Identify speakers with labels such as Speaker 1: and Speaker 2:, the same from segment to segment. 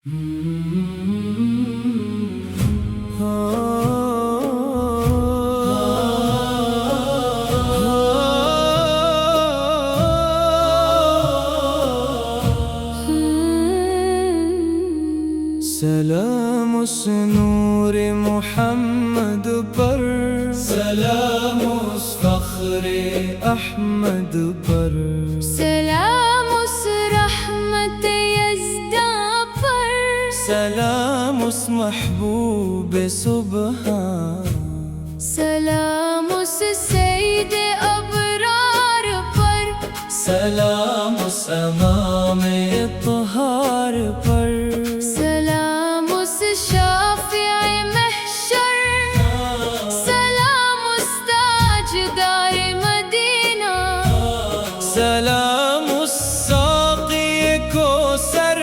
Speaker 1: سلام اس نور محمد پر، سلام اس فخر احمد پر،
Speaker 2: سلام اس رحمت یزداں پر،
Speaker 1: سلام اس محبوب سبحان،
Speaker 2: سلام اس سید ابرار پر،
Speaker 1: سلام اس امام طہار پر،
Speaker 2: سلام اس شافع محشر، سلام اس تاجدار مدینہ،
Speaker 1: سلام اس ساقی کوثر،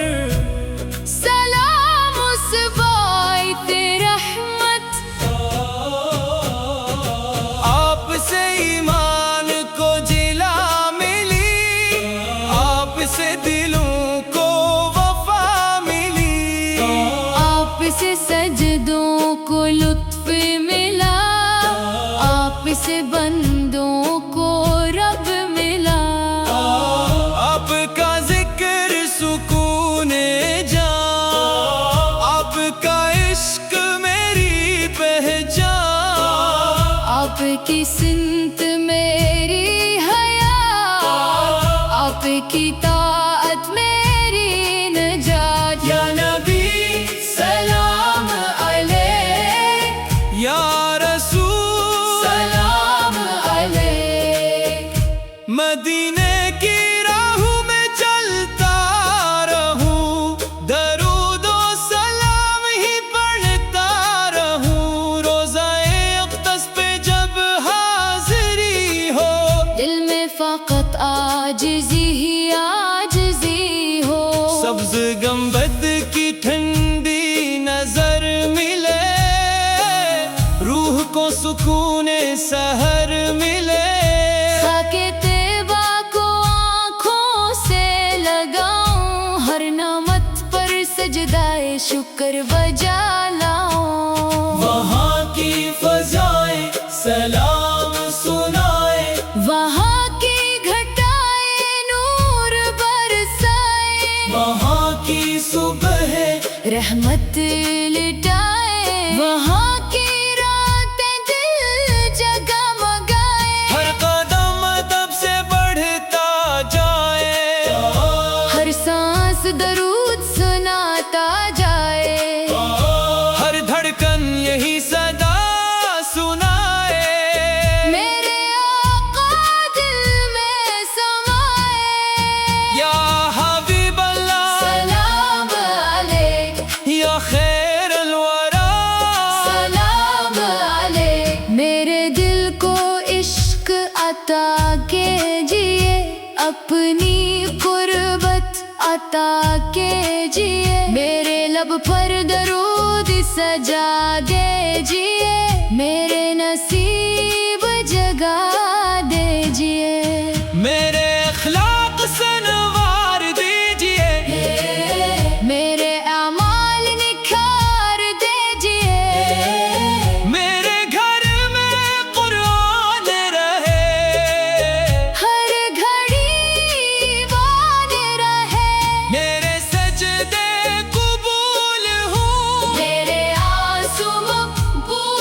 Speaker 2: سلام اس باعث رحمت۔
Speaker 1: آپ سے ایمان کو جلا ملی، آپ سے دلوں کو وفا ملی،
Speaker 2: آپ سے سجدوں کو لطف ملا، آپ سے بندوں کو رب ملا،
Speaker 1: آپ کا ذکر سکون جان، آپ کا عشق میری پہچان،
Speaker 2: آپ کی سنت میری حیات، آپ کی طاعت میری نجات۔
Speaker 1: یا نبی
Speaker 2: سلام علیک،
Speaker 1: یا رسول
Speaker 2: سلام علیک،
Speaker 1: مدینے کی راہوں میں چلتا رہوں، درود و سلام ہی پڑھتا رہوں، روزہ اقدس پہ جب حاضری ہو،
Speaker 2: دل میں فقط عاجزی ہی عاجزی ہو،
Speaker 1: سبز گنبد کی ٹھنڈی نظر ملے، روح کو سکون سحر ملے،
Speaker 2: خاک طیبہ کو آنکھوں سے لگاؤں، ہر نعمت پر سجدائے شکر بجا لاؤں،
Speaker 1: وہاں کی فضائیں سلام سنائے،
Speaker 2: وہاں کی گھٹائیں نور برسائے،
Speaker 1: وہاں کی صبح
Speaker 2: رحمت لٹائے، وہاں کی راتیں دل جگمگائے،
Speaker 1: ہر قدم ادب سے بڑھتا جائے،
Speaker 2: ہر سانس درود سناتا جائے،
Speaker 1: ہر دھڑکن یہی صدا سنائے،
Speaker 2: میرے آقا دل میں سمائے،
Speaker 1: یا حبیب اللہ
Speaker 2: سلام علیک،
Speaker 1: یا خیر الورا،
Speaker 2: سلام علیک، میرے دل کو عشق عطا کیجئے، اپنی قربت عطا کیجئے، میرے لب پر درود سجا دیجئے، میرے نصیب جگا دیجئے،
Speaker 1: میرے اخلاق سنوار دیجئے،
Speaker 2: میرے اعمال نکھار دیجئے،
Speaker 1: میرے گھر میں قرآن رہے،
Speaker 2: ہر گھڑی ایمان رہے،
Speaker 1: میرے سجدے قبول ہوں،
Speaker 2: میرے آنسو مقبول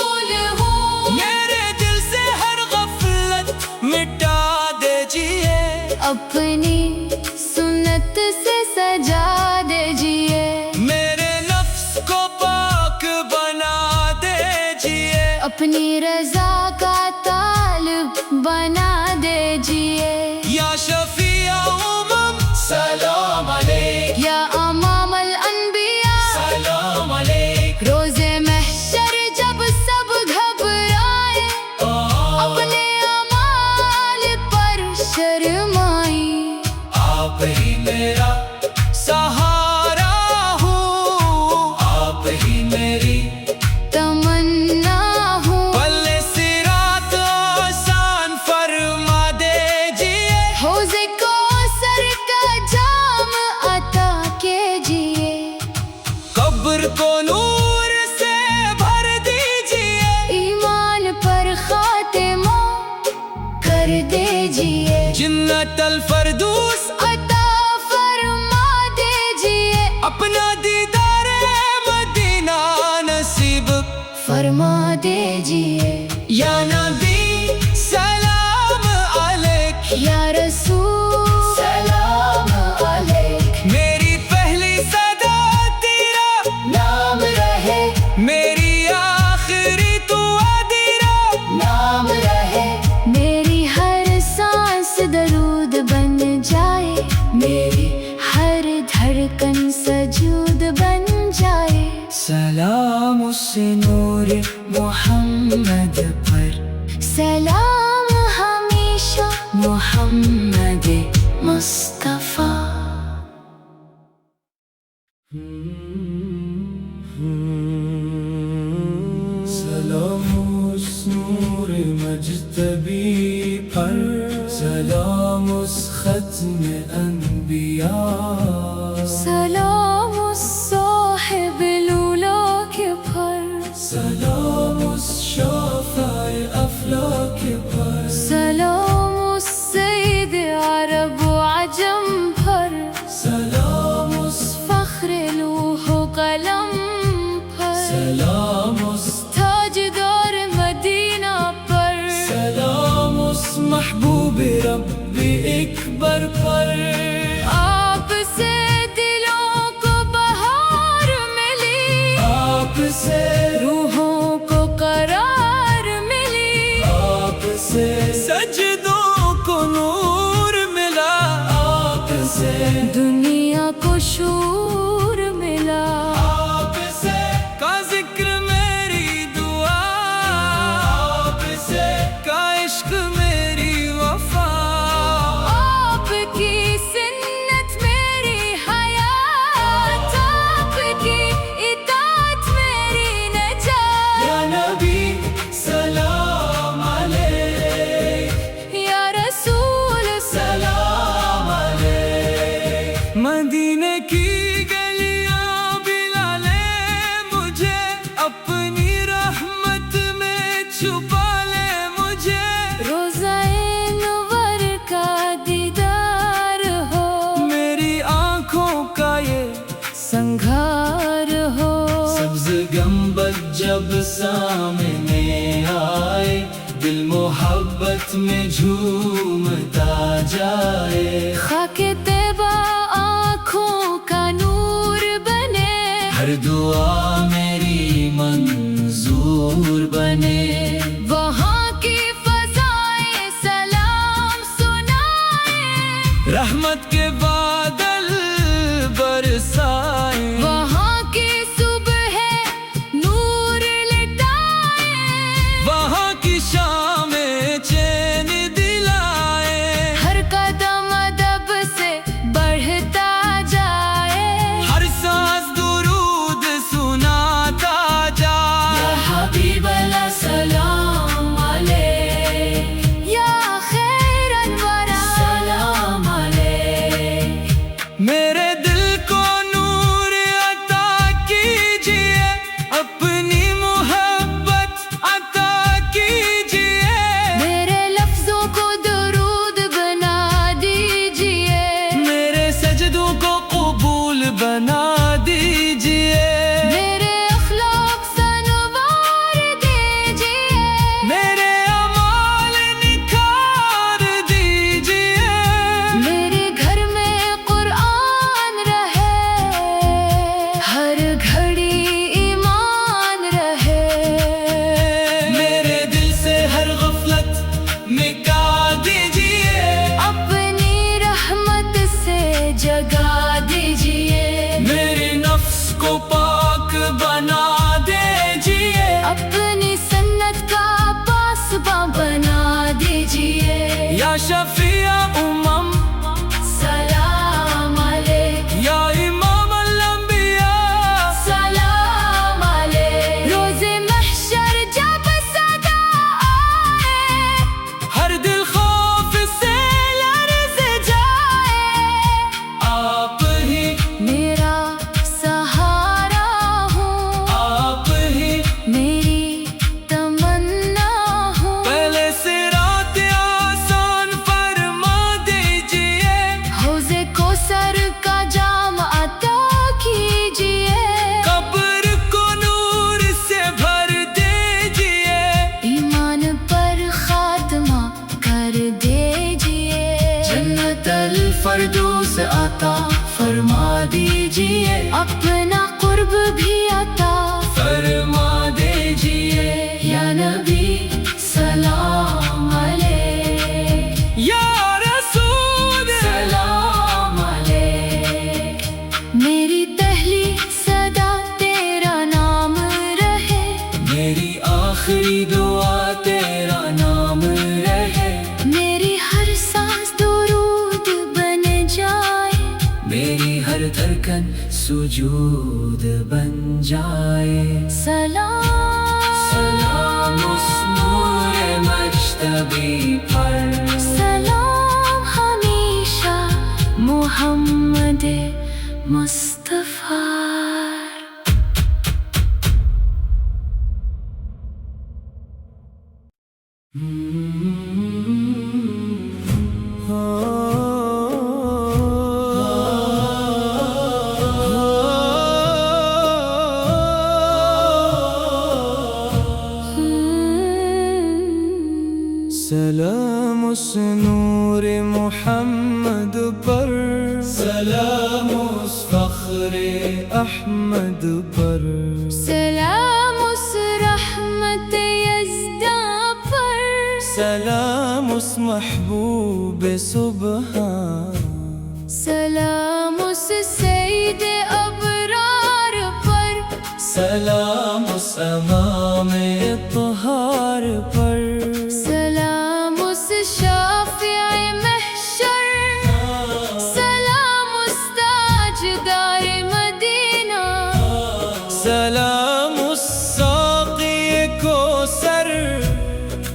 Speaker 1: سلام اس نور مجتبی پر، سلام اس ختم انبیاء،
Speaker 2: سلام اس صاحب الولاک پر،
Speaker 1: سلام اس شافع افلاک پر،
Speaker 2: سلام اس سید عرب و عجم پر،
Speaker 1: سلام اس
Speaker 2: فخر لوح و قلم پر،
Speaker 1: سلام اس
Speaker 2: تاجدار مدینہ پر،
Speaker 1: سلام اس محبوب رب اکبر پر۔
Speaker 2: آپ سے دلوں کو بہار ملی،
Speaker 1: آپ سے
Speaker 2: روحوں کو قرار ملی،
Speaker 1: آپ سے سجدوں کو نور ملا، آپ سے
Speaker 2: دنیا کو شور ملا،
Speaker 1: آپ سے کا ذکر میری دعا، آپ سے کا عشق میری وفا،
Speaker 2: آپ کی سنت میری حیات، آپ کی اطاعت میری نجات،
Speaker 1: یا نبی سلام علیک،
Speaker 2: یا رسول
Speaker 1: سلام علیک۔ مدینے کی گلیاں بلالے مجھے اپنی رحمت میں چھپا لے مجھے،
Speaker 2: روزہ انور کا دیدار ہو،
Speaker 1: میری آنکھوں کا یہ
Speaker 2: سنگھار ہو،
Speaker 1: سبز گنبد جب سامنے آئے، دل محبت میں جھومتا جائے،
Speaker 2: خاک طیبہ آنکھوں کا نور بنے،
Speaker 1: ہر دعا میری منظور بنے،
Speaker 2: وہاں کی فضائیں سلام سنائیں،
Speaker 1: رحمت کے بادل برسائیں،
Speaker 2: وہاں کی صبح نور لٹائیں،
Speaker 1: وہاں کی شام چین دلائیں،
Speaker 2: ہر قدم ادب سے بڑھتا جائے،
Speaker 1: ہر سانس درود سناتا جائے،
Speaker 2: یا حبیب اللہ سلام علیک، یا خیر الورا سلام علیک،
Speaker 1: میرے دل کو نور عطا کیجیے، اپنی محبت عطا کیجیے،
Speaker 2: میرے لفظوں کو درود بنا دیجئے،
Speaker 1: میرے سجدوں کو قبول بنا دیجیے،
Speaker 2: میرے اخلاق سنوار دیجئے،
Speaker 1: میرے اعمال نکھار دیجیے،
Speaker 2: میرے گھر میں قرآن رہے، ہر گھڑی ایمان رہے،
Speaker 1: میرے دل سے ہر غفلت مٹا دیجیے،
Speaker 2: اپنی رحمت سے جگا دیجئے،
Speaker 1: میرے نفس کو پاک بنا دیجیے،
Speaker 2: اپنی سنت کا پاسباں بنا دیجئے،
Speaker 1: یا شفیع امم
Speaker 2: سلام علیک،
Speaker 1: یا امام الانبیاء،
Speaker 2: سلام علیک، روز محشر جب صدا آئے،
Speaker 1: ہر دل خوف سے لرز جائے، آپ ہی
Speaker 2: میرا سہارا ہوں،
Speaker 1: آپ ہی
Speaker 2: میری تمنا ہوں،
Speaker 1: پہلے صراط آسان فرما دیجیے،
Speaker 2: حوض کوثر کا جام عطا کیجئے،
Speaker 1: قبر کو نور سے بھر دیجیے،
Speaker 2: ایمان پر خاتمہ کر دیجئے،
Speaker 1: جنت الفردوس عطا فرما دیجیے،
Speaker 2: اپنا قرب بھی عطا
Speaker 1: فرما دیجیے،
Speaker 2: یا نبی سلام علیک،
Speaker 1: یا رسول
Speaker 2: سلام علیک، میری پہلی صدا تیرا نام رہے،
Speaker 1: میری آخری دعا تیرا نام رہے،
Speaker 2: میری ہر سانس درود بن جائے،
Speaker 1: میری ہر دھڑکن سجود بن جائے
Speaker 2: سلام
Speaker 1: سلام اس نور مجتبی پر
Speaker 2: سلام ہمیشہ محمد مصطفیٰ
Speaker 1: سلام اس نور محمد پر سلام اس فخر احمد پر
Speaker 2: سلام اس رحمت یزداں پر
Speaker 1: سلام اس محبوب سبحان
Speaker 2: سلام اس سید ابرار پر
Speaker 1: سلام اس امام طہار پر
Speaker 2: سلام اس شافع محشر سلام اس تاجدار مدینہ
Speaker 1: سلام اس ساقی کوثر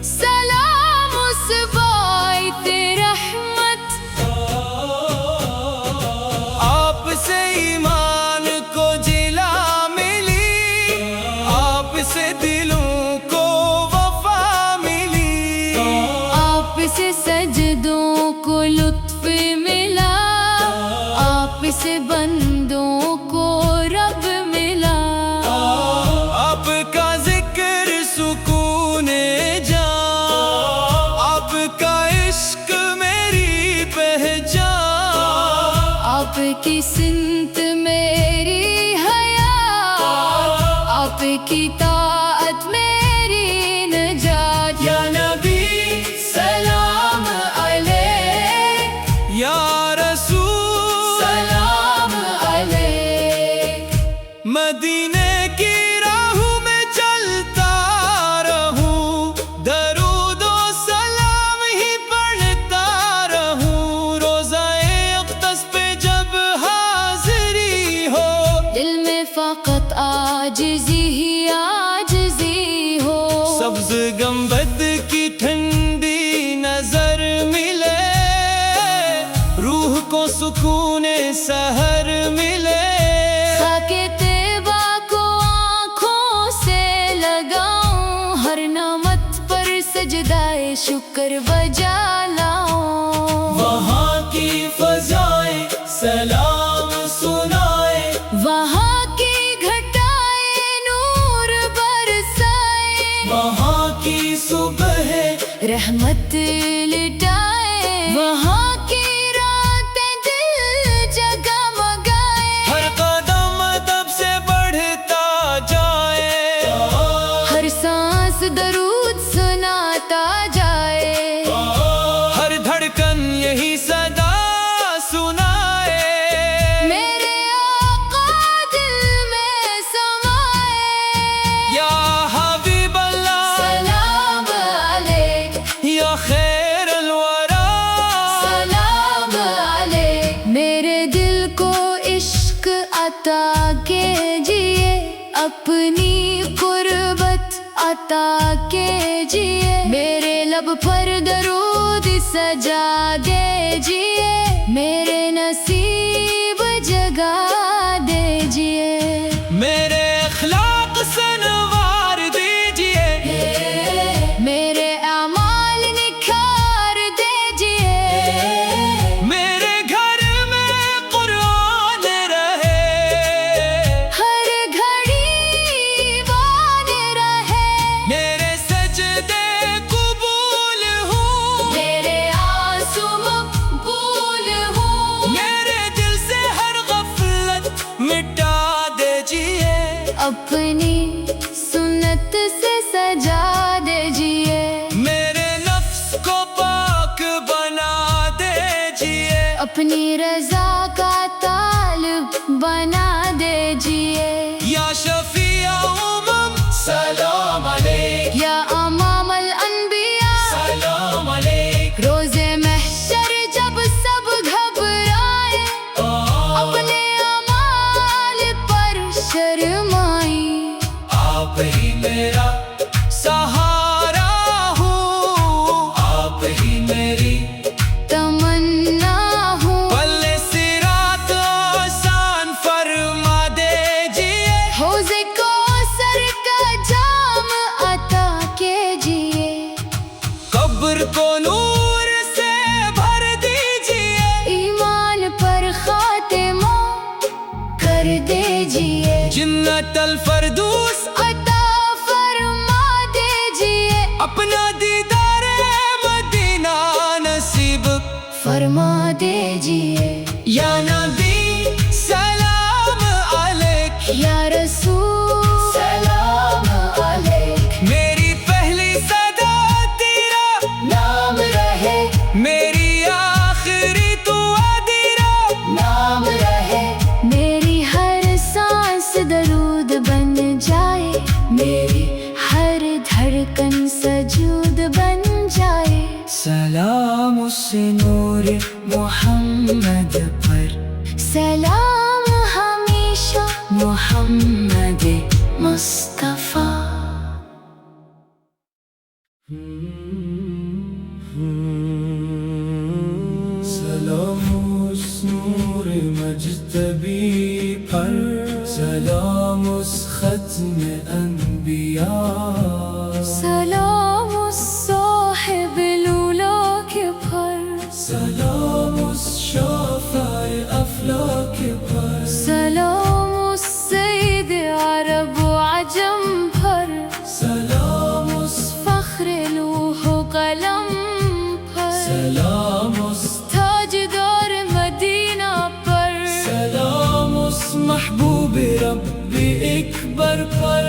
Speaker 2: سلام اس باعث رحمت
Speaker 1: آپ سے ایمان کو جلا ملی آپ سے دلوں کو وفا ملی
Speaker 2: آپ سے سجدوں کو لطف ملا آپ سے بندوں کو رب ملا
Speaker 1: آپ کا ذکر سکون جان آپ کا عشق میری پہچان
Speaker 2: آپ کی سنت میری حیات آپ کی طاعت میری نجات
Speaker 1: یا نبی
Speaker 2: سلام علیک
Speaker 1: یا رسول
Speaker 2: سلام علیک
Speaker 1: مدینے کی راہوں میں چلتا رہوں درود و سلام ہی پڑھتا رہوں روزہ اقدس پہ جب حاضری ہو
Speaker 2: دل میں فقط عاجزی ہی عاجزی ہو
Speaker 1: سبز گنبد کی ٹھنڈی نظر ملے روح کو سکون سحر ملے
Speaker 2: خاک طیبہ کو آنکھوں سے لگاؤں ہر نعمت پر سجدائے شکر بجا لاؤں
Speaker 1: وہاں کی فضائیں سلام سنائے
Speaker 2: وہاں کی گھٹائے نور برسائے
Speaker 1: وہاں کی صبح
Speaker 2: رحمت لٹائے وہاں کی راتیں دل جگمگائے
Speaker 1: ہر قدم ادب سے بڑھتا جائے
Speaker 2: ہر سانس درود سناتا جائے
Speaker 1: ہر دھڑکن یہی صدا سنائے
Speaker 2: میرے آقا دل میں سمائے
Speaker 1: یا حبیب اللہ
Speaker 2: سلام علیک
Speaker 1: یا خیر الورا
Speaker 2: سلام علیک میرے دل کو عشق عطا کیجئے اپنی قربت عطا کیجئے میرے لب پر درود سجا دیجئے میرے نصیب جگا دیجئے
Speaker 1: میرے اخلاق سنوار دیجئے
Speaker 2: میرے اعمال نکھار دیجئے
Speaker 1: میرے گھر میں قرآن رہے
Speaker 2: ہر گھڑی بان رہے
Speaker 1: میرے سجدے قبول ہوں
Speaker 2: میرے آنسو مقبول ہوں
Speaker 1: میرے دل سے ہر غفلت مٹا دیجئے
Speaker 2: اپنی سنت سے سجا دیجئے
Speaker 1: میرے نفس کو پاک بنا دیجئے
Speaker 2: اپنی رضا کا طالب بنا دیجئے
Speaker 1: یا شفیع امم سلام علیک
Speaker 2: یا امام الانبیاء
Speaker 1: سلام علیک
Speaker 2: روز محشر جب سب گھبرائے اپنے امان شرمائی،
Speaker 1: آپ ہی میرا سہارا ہوں، آپ ہی میری
Speaker 2: تمنا ہوں،
Speaker 1: پلے صراط آسان فرما دیجیے،
Speaker 2: حوض کوثر کا جام عطا کیجیے،
Speaker 1: قبر کو نور سے بھر دیجیے،
Speaker 2: ایمان پر خاتمہ کر دیجیے،
Speaker 1: جنت الفردوس
Speaker 2: عطا فرما دیجیے،
Speaker 1: اپنا دیدار مدینہ نصیب
Speaker 2: فرما دیجیے،
Speaker 1: یا نبی سلام علیک،
Speaker 2: یا رسول سلام علیک،
Speaker 1: میری پہلی صدا تیرا
Speaker 2: نام رہے،
Speaker 1: میری آخری تو ادیرا،
Speaker 2: نام رہے، میری ہر سانس درود بن جائے، میری ہر دھڑکن سجود بن جائے،
Speaker 1: سلام اس نور محمد پر،
Speaker 2: سلام ہمیشہ محمد مصطفیٰ۔
Speaker 1: سلام اس نور مجتبی پر، سلام اس ختم انبیاء،
Speaker 2: سلام اس صاحب لولاک پر،
Speaker 1: سلام اس شافع افلاک پر،
Speaker 2: سلام اس سید عرب و عجم پر،
Speaker 1: سلام اس
Speaker 2: فخر لوح و قلم پر،
Speaker 1: سلام اس
Speaker 2: تاجدار مدینہ پر،
Speaker 1: سلام اس محبوب رب اکبر پر،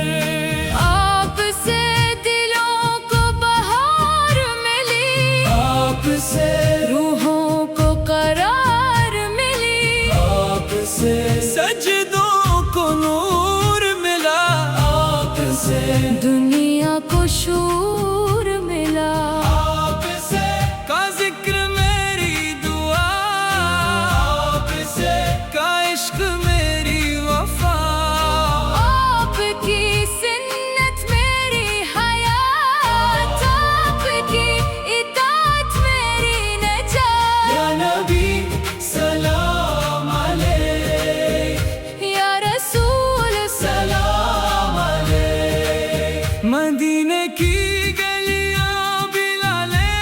Speaker 2: آپ سے دلوں کو بہار ملی،
Speaker 1: آپ سے
Speaker 2: روحوں کو قرار ملی،
Speaker 1: آپ سے سجدوں کو نور ملا، آپ سے
Speaker 2: دنیا کو شور ملا،
Speaker 1: آپ سے کا ذکر میری دعا، آپ سے کا عشق میری وفا،
Speaker 2: آپ کی سنت میری حیات، آپ کی اطاعت میری نجات،
Speaker 1: یا نبی سلام علیک،
Speaker 2: یا رسول
Speaker 1: سلام علیک، مدینے کی گلیاں بلا لے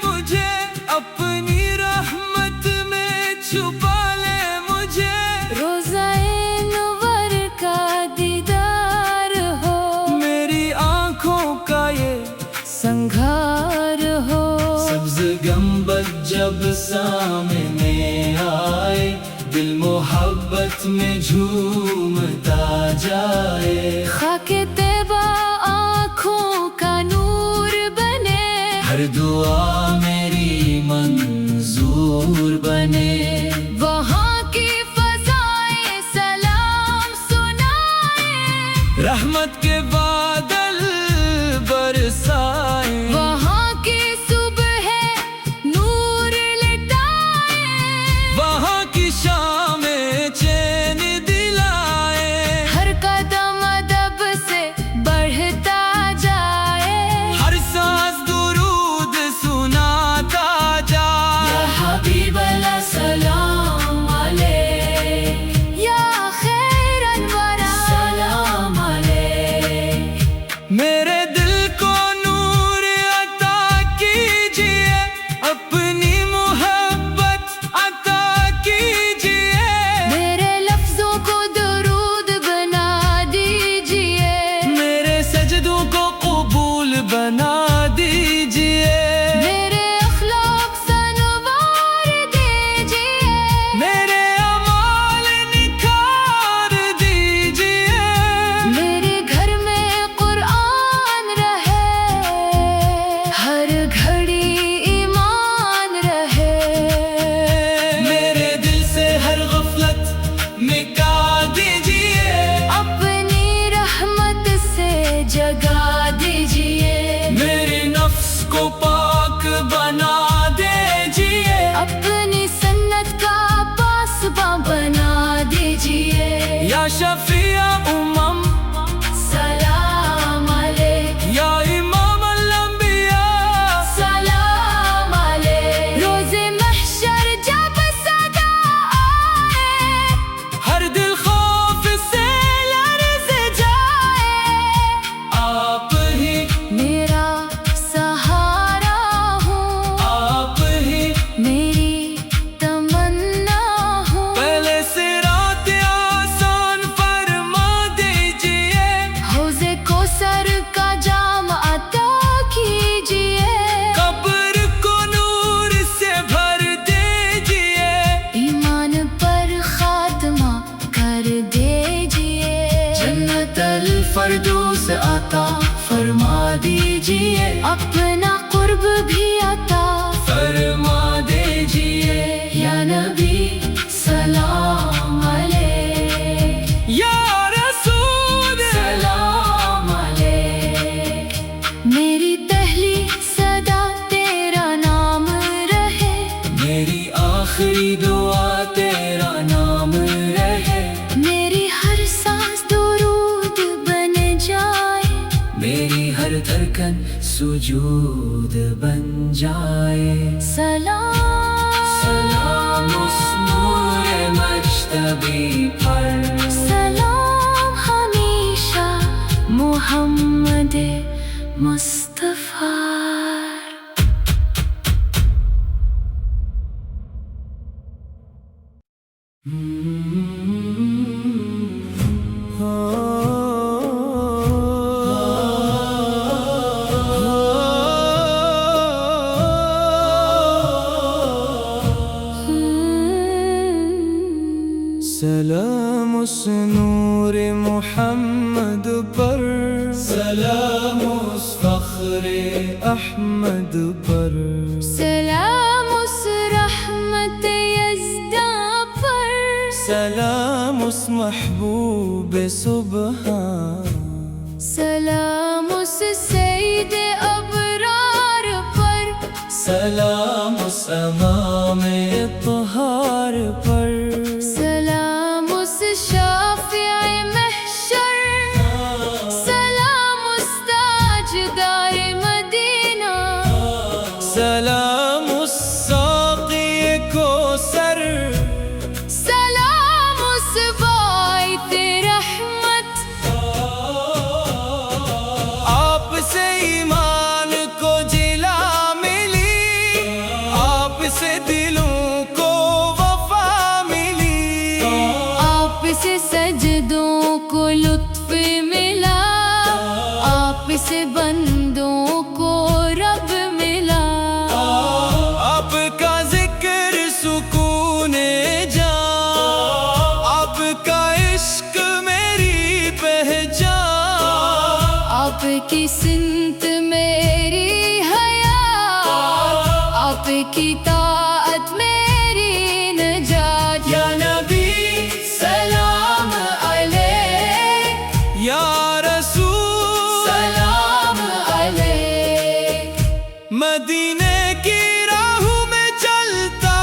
Speaker 1: مجھے، اپنی رحمت میں چھپا لے مجھے،
Speaker 2: روزہ انور کا دیدار ہو،
Speaker 1: میری آنکھوں کا یہ
Speaker 2: سنگھار ہو،
Speaker 1: سبز گنبد جب سامنے آئے، دل محبت میں جھومتا جائے،
Speaker 2: خاک طیبہ آنکھوں کا نور بنے،
Speaker 1: ہر دعا میری منظور بنے،
Speaker 2: وہاں کی فضائیں سلام سنائیں،
Speaker 1: رحمت کے بادل برسائیں،
Speaker 2: وہاں کی صبح نور لٹائیں،
Speaker 1: وہاں کی شام چین دلائیں،
Speaker 2: ہر قدم ادب سے بڑھتا جائے،
Speaker 1: ہر سانس درود سناتا
Speaker 2: یا
Speaker 1: جائے،
Speaker 2: حبیب اللہ سلام علیک، یا خیر انورا سلام علیک، فردوس عطا فرما دیجئے اپنا قرب بھی عطا فرما دیجئے یا نبی سلام علیک
Speaker 1: یا رسول
Speaker 2: سلام علیک میری پہلی صدا تیرا نام رہے
Speaker 1: میری آخری دعا تیرا نام رہے
Speaker 2: میری ہر سانس درود بن جائے
Speaker 1: میری ہر دھڑکن سجود بن جائے
Speaker 2: سلام
Speaker 1: سلام اس نور مجتبی پر
Speaker 2: سلام ہمیشہ محمد مصطفیٰ
Speaker 1: سلام اس نور محمد پر سلام اس فخر احمد پر
Speaker 2: سلام اس رحمت یزداں پر
Speaker 1: سلام اس محبوب سبحان
Speaker 2: سلام اس سید ابرار پر
Speaker 1: سلام اس امام طہار پر
Speaker 2: سلام اس شافع محشر سلام اس تاجدار مدینہ
Speaker 1: سلام اس ساقی کوثر
Speaker 2: سلام اس باعث رحمت
Speaker 1: آپ سے ایمان کو جلا ملی آپ سے دلوں کو وفا ملی
Speaker 2: آپ سے سجدوں کو لطف ملا آپ سے بندوں کو رب ملا
Speaker 1: آپ کا ذکر سکون جان آپ کا عشق میری پہچان
Speaker 2: آپ کی سنت میری حیات آپ کی طاعت میری نجات
Speaker 1: یا نبی
Speaker 2: سلام علیک
Speaker 1: یا رسول
Speaker 2: سلام علیک
Speaker 1: مدینے کی راہوں میں چلتا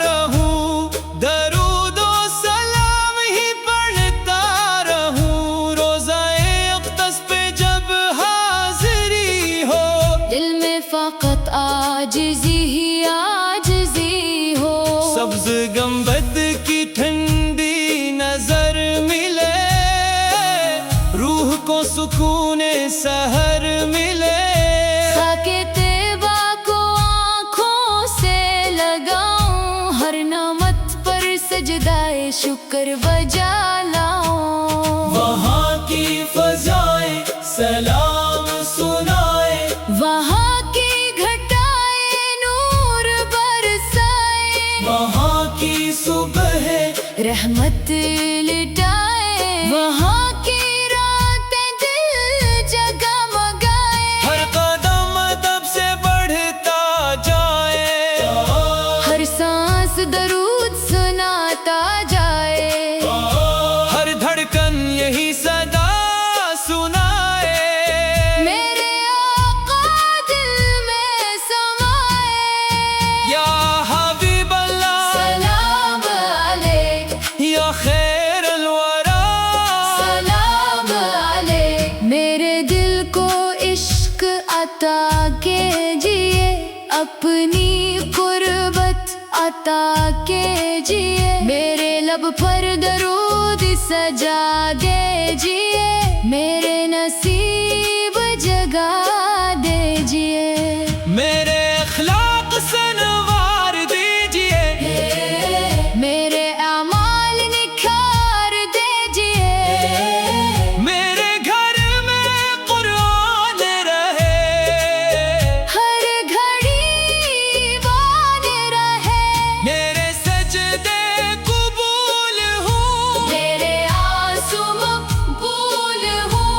Speaker 1: رہوں درود و سلام ہی پڑھتا رہوں روزہ اقدس پہ جب حاضری ہو
Speaker 2: دل میں فقط عاجزی ہی عاجزی ہو
Speaker 1: سبز گنبد کی ٹھنڈی نظر ملے روح کو سکون سحر ملے
Speaker 2: خاک طیبہ کو آنکھوں سے لگاؤں ہر نعمت پر سجدائے شکر بجا لاؤں
Speaker 1: وہاں کی فضائیں سلام سنائے
Speaker 2: وہاں کی گھٹائے نور برسائے
Speaker 1: وہاں کی صبح
Speaker 2: رحمت لٹائے وہاں کی راتیں دل جگمگائے
Speaker 1: ہر قدم ادب سے بڑھتا جائے
Speaker 2: ہر سانس درود سناتا جائے
Speaker 1: ہر دھڑکن یہی صدا سنائے
Speaker 2: میرے آقا دل میں سمائے
Speaker 1: یا حبیب اللہ
Speaker 2: سلام علیک
Speaker 1: یا خیر الورا
Speaker 2: سلام علیک میرے دل کو عشق عطا کیجئے اپنی قربت عطا کیجئے میرے لب پر درود سجا دیجئے میرے نصیب جگا دیجئے
Speaker 1: میرے اخلاق سنوار دیجئے
Speaker 2: میرے اعمال نکھار دیجئے
Speaker 1: میرے گھر میں قرآن رہے
Speaker 2: ہر گھڑی بان رہے
Speaker 1: میرے سجدے قبول ہوں
Speaker 2: میرے آنسو مقبول ہوں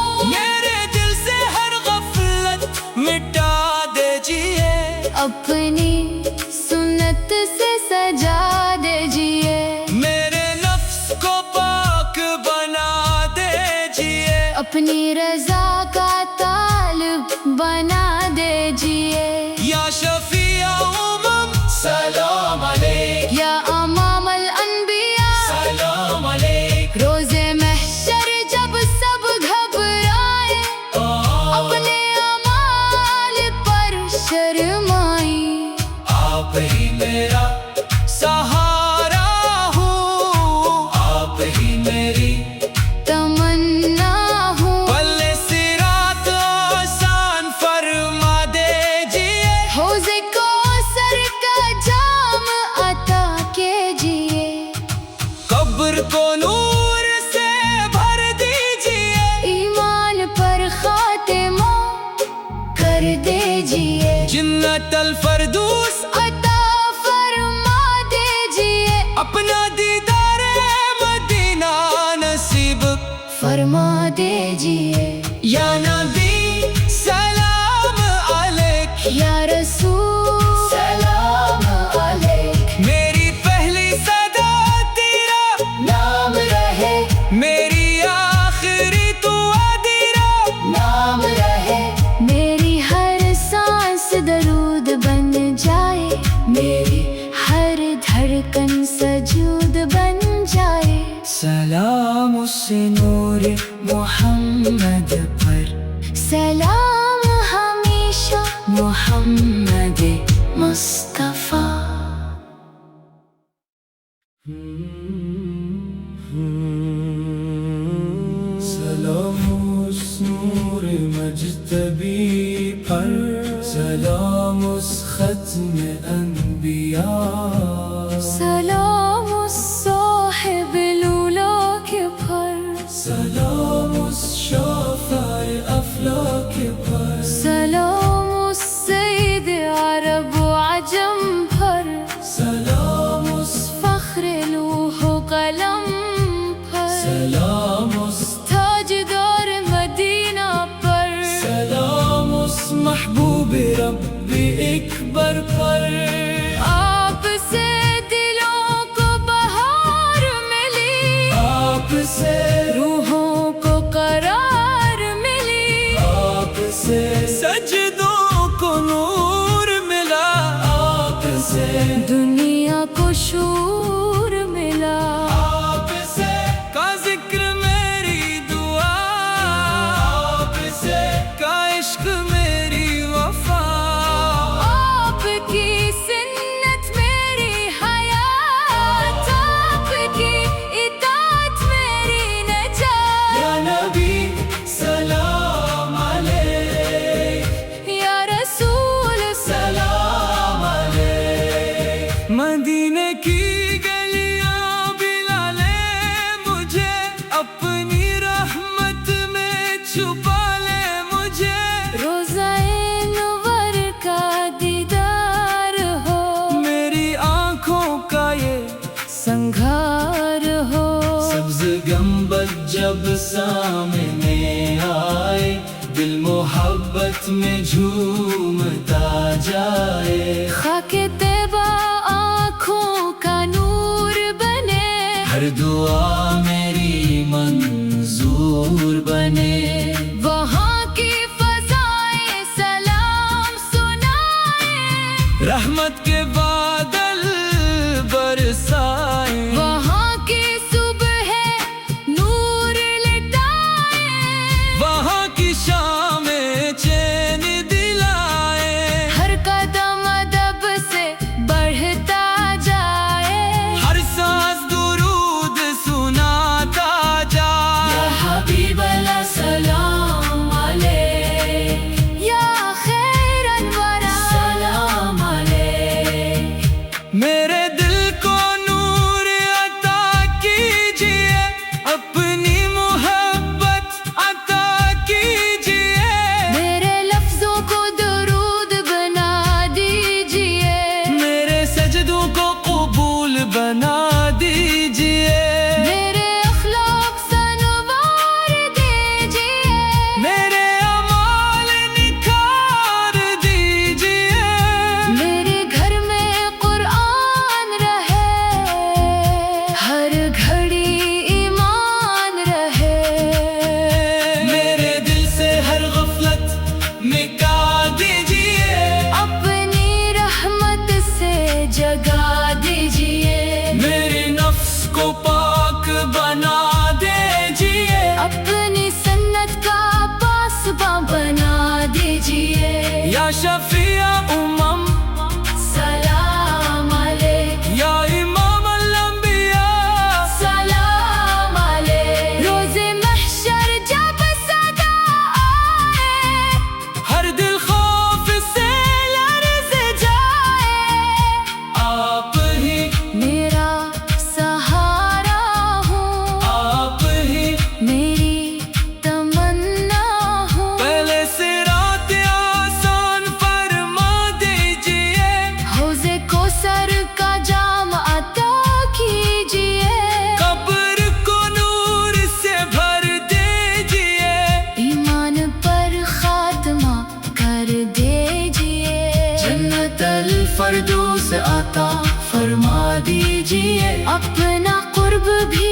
Speaker 2: اپنی رضا کا طالب بنا دیجئے
Speaker 1: یا شفیع امم سلام علیک،
Speaker 2: یا امام الانبیاء
Speaker 1: سلام علیک،
Speaker 2: روز محشر جب سب گھبرائے اپنے اعمال پر شرمائیں،
Speaker 1: آپ ہی میرا سہارا ہوں، آپ ہی میری
Speaker 2: تمنا ہوں،
Speaker 1: پل صراط آسان فرما دیجئے،
Speaker 2: حوض کوثر کا جام عطا کیجئے،
Speaker 1: قبر کو نور سے بھر دیجئے،
Speaker 2: ایمان پر خاتمہ کر دیجئے،
Speaker 1: جنت الفردوس
Speaker 2: عطا فرما دیجئے،
Speaker 1: اپنا دیدار مدینہ نصیب
Speaker 2: فرما دیجئے،
Speaker 1: یا نبی سلام علیک،
Speaker 2: یا رسول سلام علیک،
Speaker 1: میری پہلی صدا تیرا
Speaker 2: نام رہے
Speaker 1: میری آخری تو ادیرا،
Speaker 2: نام رہے، میری ہر سانس درود بن جائے، میری ہر دھڑکن سجود بن جائے،
Speaker 1: سلام اس نور محمد پر،
Speaker 2: سلام ہمیشہ محمد مصطفیٰ۔
Speaker 1: سلام اس نور مجتبی پر، سلام اس ختم انبیاء،
Speaker 2: سلام اس صاحب لولاک پر،
Speaker 1: سلام اس شافع افلاک پر،
Speaker 2: سلام اس سید عرب و عجم پر،
Speaker 1: سلام اس
Speaker 2: فخر لوح و قلم پر،
Speaker 1: سلام اس
Speaker 2: تاجدار مدینہ پر،
Speaker 1: سلام اس محبوب رب اکبر پر،
Speaker 2: آپ سے دلوں کو بہار ملی،
Speaker 1: آپ سے
Speaker 2: روحوں کو قرار ملی،
Speaker 1: آپ سے سجدوں کو نور ملا، آپ سے
Speaker 2: دنیا کو شور ملا،
Speaker 1: آپ سے کا ذکر میری دعا، آپ سے کا عشق میری وفا،
Speaker 2: آپ کی سنت میری حیات، آپ کی اطاعت میری نجات،
Speaker 1: یا نبی سلام علیک،
Speaker 2: یا رسول
Speaker 1: سلام علیک، مدینے کی گلیاں بلا لے مجھے، اپنی رحمت میں چھپا لے مجھے،
Speaker 2: روزہ نور کا دیدار ہو،
Speaker 1: میری آنکھوں کا یہ
Speaker 2: سنگھار ہو،
Speaker 1: سبز گنبد جب سامنے آئے، دل محبت میں جھومتا جائے،
Speaker 2: خاک طیبہ آنکھوں کا نور بنے،
Speaker 1: ہر دعا میری منظور بنے،
Speaker 2: وہاں کی فضائیں سلام سنائیں،
Speaker 1: رحمت کے بادل برسائیں،
Speaker 2: وہاں کی صبح نور لٹائیں،
Speaker 1: وہاں کی شام چین دلائیں،
Speaker 2: ہر قدم ادب سے بڑھتا جائے،
Speaker 1: ہر سانس درود سناتا جائے،
Speaker 2: یا حبیب اللہ سلام
Speaker 1: عطا فرما دیجیے،
Speaker 2: اپنا قرب بھی